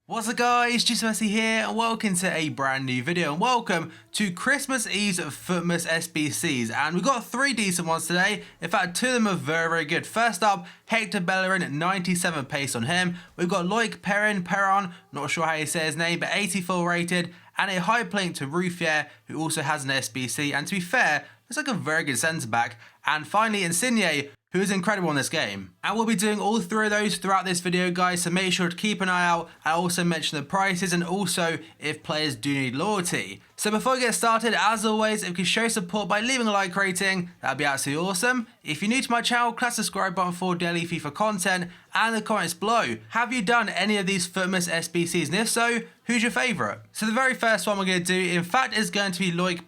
What's up guys, Sbc here and welcome to a brand new video and welcome to Christmas Eve's Futmas Sbcs, and we've got three decent ones today. In fact, two of them are very good. First up, Hector Bellerin, 97 pace on him. We've got Lorenzo Perrin, not sure how you say his name, but 84 rated, and a hyperlink to Ruffier, who also has an Sbc, and to be fair, looks like a very good centre back. And finally, Insigne, who is incredible in this game. And we'll be doing all three of those throughout this video, guys, so make sure to keep an eye out. I also mention the prices and also if players do need loyalty. So before we get started, as always, if you can show support by leaving a like rating, that'd be absolutely awesome. If you're new to my channel, click the subscribe button for daily FIFA content and the comments below. Have you done any of these Futmas Sbcs, and if so, who's your favourite? So the very first one we're going to do, in fact, is going to be Lorenzo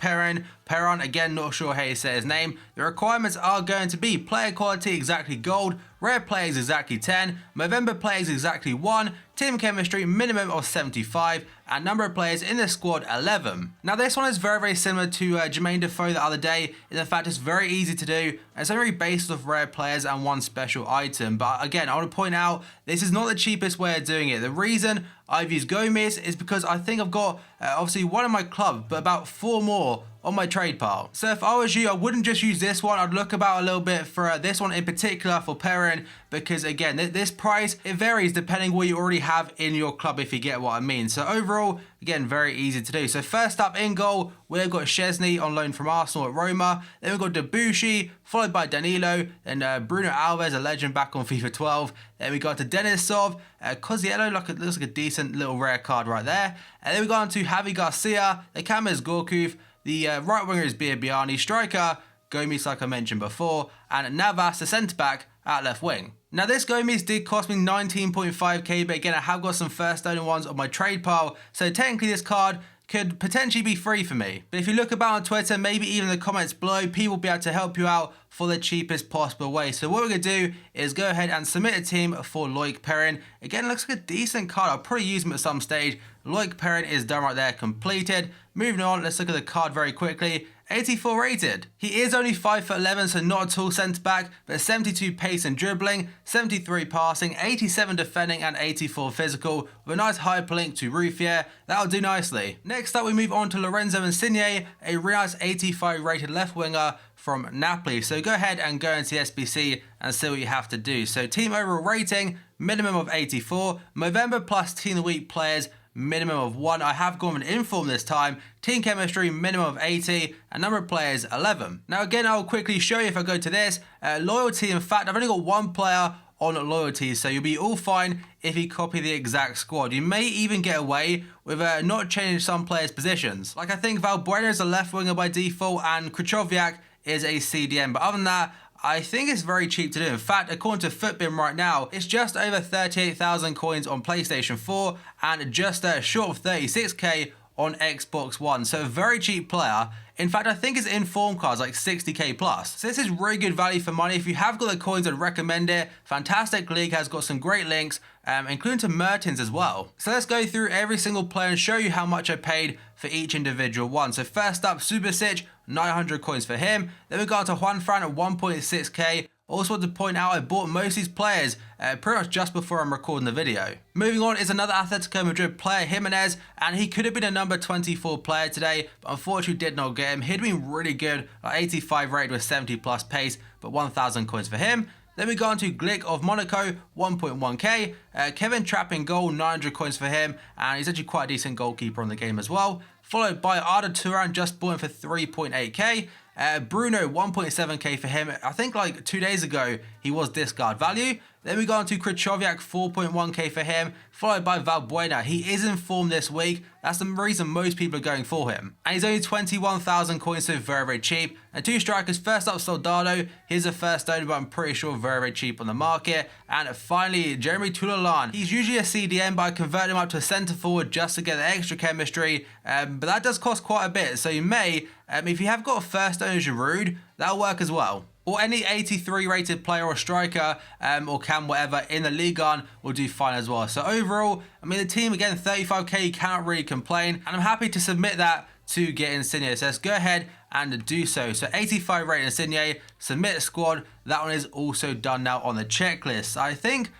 Perrin, again, not sure how you say his name. The requirements are going to be player quality exactly gold, rare players exactly 10, Movember players exactly 1, team chemistry minimum of 75, and number of players in the squad 11. Now this one is very similar to Jermaine Defoe the other day, in fact it's very easy to do, and it's only based off rare players and one special item. But again, I want to point out, this is not the cheapest way of doing it. The reason I've used Gomez is because I think I've got obviously one in my club, but about 4 more on my trade pile. So if I was you, I wouldn't just use this one. I'd look about a little bit for this one in particular for Perrin, because again, this price, it varies depending what you already have in your club, if you get what I mean. So overall, again, very easy to do. So first up in goal, we've got Szczesny on loan from Arsenal at Roma. Then we've got Debussy, followed by Danilo, and Bruno Alves, a legend back on FIFA 12. Then we got to Denisov, Koziello, looks like a decent little rare card right there. And then we got on to Javi Garcia, the cam is Gorkov, the right winger is Biabiani, striker Gomez, like I mentioned before, and Navas, the centre back, at left wing. Now this Gomez did cost me 19.5k, but again I have got some first owner ones on my trade pile, so technically this card could potentially be free for me. But if you look about on Twitter, maybe even in the comments below, people will be able to help you out for the cheapest possible way. So what we're going to do is go ahead and submit a team for Lorenzo Perrin. Again, it looks like a decent card. I'll probably use him at some stage. Lorenzo Perrin is done right there, completed. Moving on, let's look at the card very quickly. 84 rated. He is only 5'11", so not at all centre back, but 72 pace and dribbling, 73 passing, 87 defending, and 84 physical, with a nice hyperlink to Ruffier. That'll do nicely. Next up, we move on to Lorenzo Insigne, a really nice 85 rated left winger from Napoli. So go ahead and go into the Sbc and see what you have to do. So team overall rating, minimum of 84, Movember plus team of the week players, minimum of 1. I have gone with an inform this time. Team chemistry minimum of 80, and number of players 11. Now again, I'll quickly show you if I go to this. Loyalty, in fact, I've only got one player on loyalty, so you'll be all fine if you copy the exact squad. You may even get away with not changing some players' positions. Like I think Valbuena is a left winger by default, and Krychowiak is a CDM, but other than that, I think it's very cheap to do. In fact, according to Futbin right now, it's just over 38,000 coins on PlayStation 4 and just short of 36k on Xbox One. So a very cheap player. In fact, I think his inform card's like 60k plus. So this is really good value for money. If you have got the coins, I'd recommend it. Fantastic league, has got some great links, including to Mertens as well. So let's go through every single player and show you how much I paid for each individual one. So first up, Subasic, 900 coins for him. Then we got to Juanfran at 1.6k. Also want to point out I bought most of these players pretty much just before I'm recording the video. Moving on is another Atletico Madrid player, Jimenez, and he could have been a number 24 player today, but unfortunately did not get him. He'd been really good, like 85 rated with 70 plus pace, but 1,000 coins for him. Then we go on to Glick of Monaco, 1.1k. Kevin Trapp in goal, 900 coins for him, and he's actually quite a decent goalkeeper on the game as well. Followed by Arda Turan, just bought him for 3.8k. Bruno, 1.7k for him. I think like 2 days ago, he was discard value. Then we go on to Krychowiak, 4.1k for him, followed by Valbuena. He is in form this week. That's the reason most people are going for him. And he's only 21,000 coins, so very cheap. And two strikers, first up Soldado. Here's a first owner, but I'm pretty sure very cheap on the market. And finally, Jeremy Toulalan. He's usually a CDM, but I converted him up to a centre forward just to get the extra chemistry. But that does cost quite a bit. So you may, if you have got a first owner Giroud, that'll work as well. Or any 83 rated player or striker or cam whatever in the Ligue 1 will do fine as well. So overall, I mean the team again 35k, you cannot really complain, and I'm happy to submit that to get Insigne. So let's go ahead and do so. So 85 rated Insigne, submit squad. That one is also done now on the checklist. I think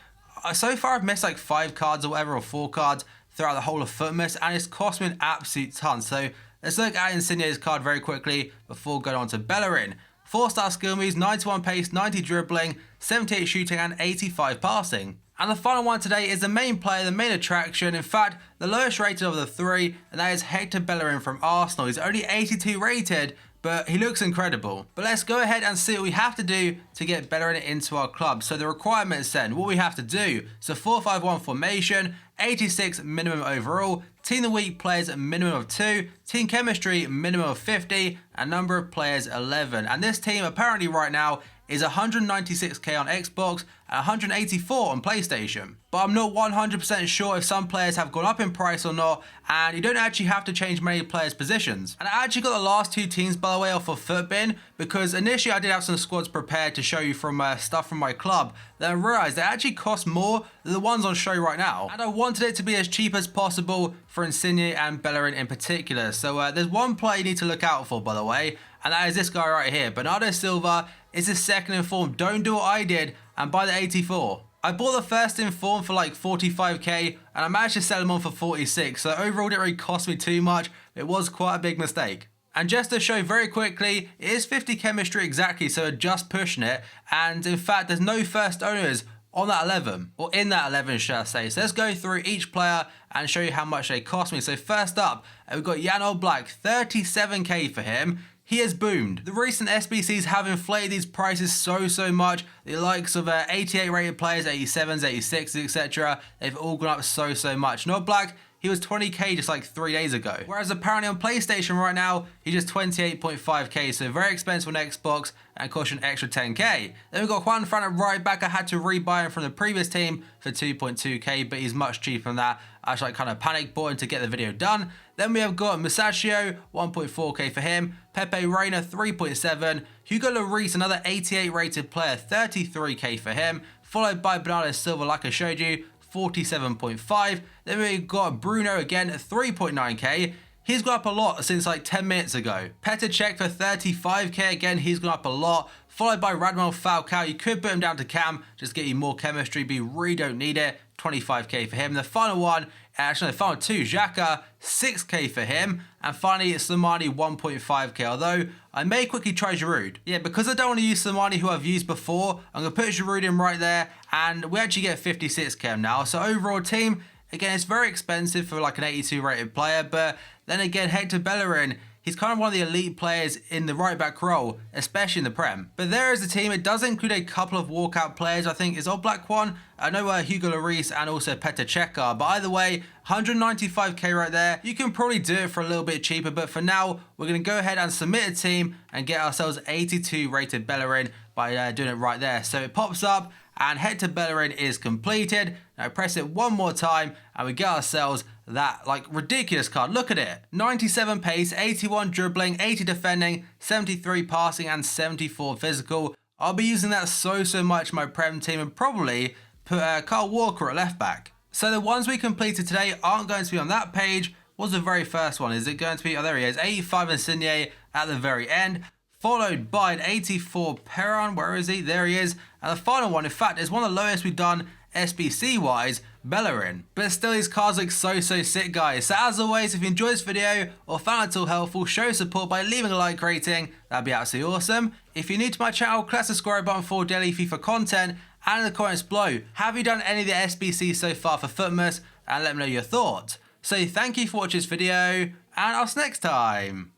so far I've missed like 5 cards or whatever, or 4 cards. throughout the whole of Futmas, and it's cost me an absolute ton. So let's look at Insigne's card very quickly before going on to Bellerin. 4-star skill moves, 91 pace, 90 dribbling, 78 shooting and 85 passing. And the final one today is the main player, the main attraction, in fact the lowest rated of the three, and that is Hector Bellerin from Arsenal. He's only 82 rated, but he looks incredible. But let's go ahead and see what we have to do to get Bellerin into our club. So the requirements then, what we have to do. So 4-5-1 formation, 86 minimum overall, team of the week players minimum of 2, team chemistry minimum of 50, and number of players 11. And this team apparently right now is 196k on Xbox and 184 on PlayStation. But I'm not 100% sure if some players have gone up in price or not, and you don't actually have to change many players' positions. And I actually got the last two teams, by the way, off of Futbin, because initially I did have some squads prepared to show you from stuff from my club. Then I realized they actually cost more than the ones on show right now. And I wanted it to be as cheap as possible for Insigne and Bellerin in particular. So there's one player you need to look out for, by the way, and that is this guy right here. Bernardo Silva is his second in form. Don't do what I did and buy the 84. I bought the first in form for like 45k and I managed to sell him on for 46, so overall it didn't really cost me too much. It was quite a big mistake. And just to show very quickly, it is 50 chemistry exactly, so just pushing it. And in fact, there's no first owners on that 11, or in that 11 should I say. So let's go through each player and show you how much they cost me. So first up, we've got Jan Oblak, 37k for him. He has boomed. The recent SBCs have inflated these prices so much. The likes of 88 rated players, 87s, 86s, etc. They've all gone up so much. Not Black, he was 20k just like 3 days ago. Whereas apparently on PlayStation right now, he's just 28.5k, so very expensive on Xbox and cost an extra 10k. Then we've got Juan Fran at right back. I had to rebuy him from the previous team for 2.2k, but he's much cheaper than that. I actually kind of panic bought him to get the video done. Then we have got Musacchio, 1.4k for him. Pepe Reina, 3.7. Hugo Lloris, another 88 rated player, 33k for him. Followed by Bernardo Silva, like I showed you, 47.5. Then we've got Bruno again at 3.9k. He's gone up a lot since like 10 minutes ago. Petr Cech for 35k, again he's gone up a lot. Followed by Radamel Falcao. You could put him down to cam, just get you more chemistry, but you really don't need it. 25k for him. The final one, actually the final two, Xhaka, 6k for him. And finally Slimani, 1.5k, although I may quickly try Giroud. Yeah, because I don't want to use Slimani who I've used before, I'm going to put Giroud in right there, and we actually get 56k now. So overall team, again, it's very expensive for like an 82 rated player, but then again, Hector Bellerin, he's kind of one of the elite players in the right back role, especially in the Prem. But there is the team. It does include a couple of walkout players. I think is Oblak one. I know Hugo Lloris and also Petr Cech are. But either way, 195k right there. You can probably do it for a little bit cheaper. But for now, we're going to go ahead and submit a team and get ourselves 82 rated Bellerin by doing it right there. So it pops up and Hector Bellerin is completed. Now press it one more time and we get ourselves that like ridiculous card. Look at it. 97 pace, 81 dribbling, 80 defending, 73 passing and 74 physical. I'll be using that so much in my Prem team and probably put Kyle Walker at left back. So the ones we completed today aren't going to be on that page. What's the very first one? Is it going to be, oh there he is, 85 Insigne at the very end. Followed by an 84 Perrin, where is he? There he is. And the final one, in fact, is one of the lowest we've done SBC-wise, Bellerin. But still, these cards look so sick, guys. So as always, if you enjoyed this video or found it at all helpful, show support by leaving a like rating. That'd be absolutely awesome. If you're new to my channel, click the subscribe button for daily FIFA content. And in the comments below, have you done any of the SBCs so far for Futmas? And let me know your thoughts. So thank you for watching this video, and I'll see you next time.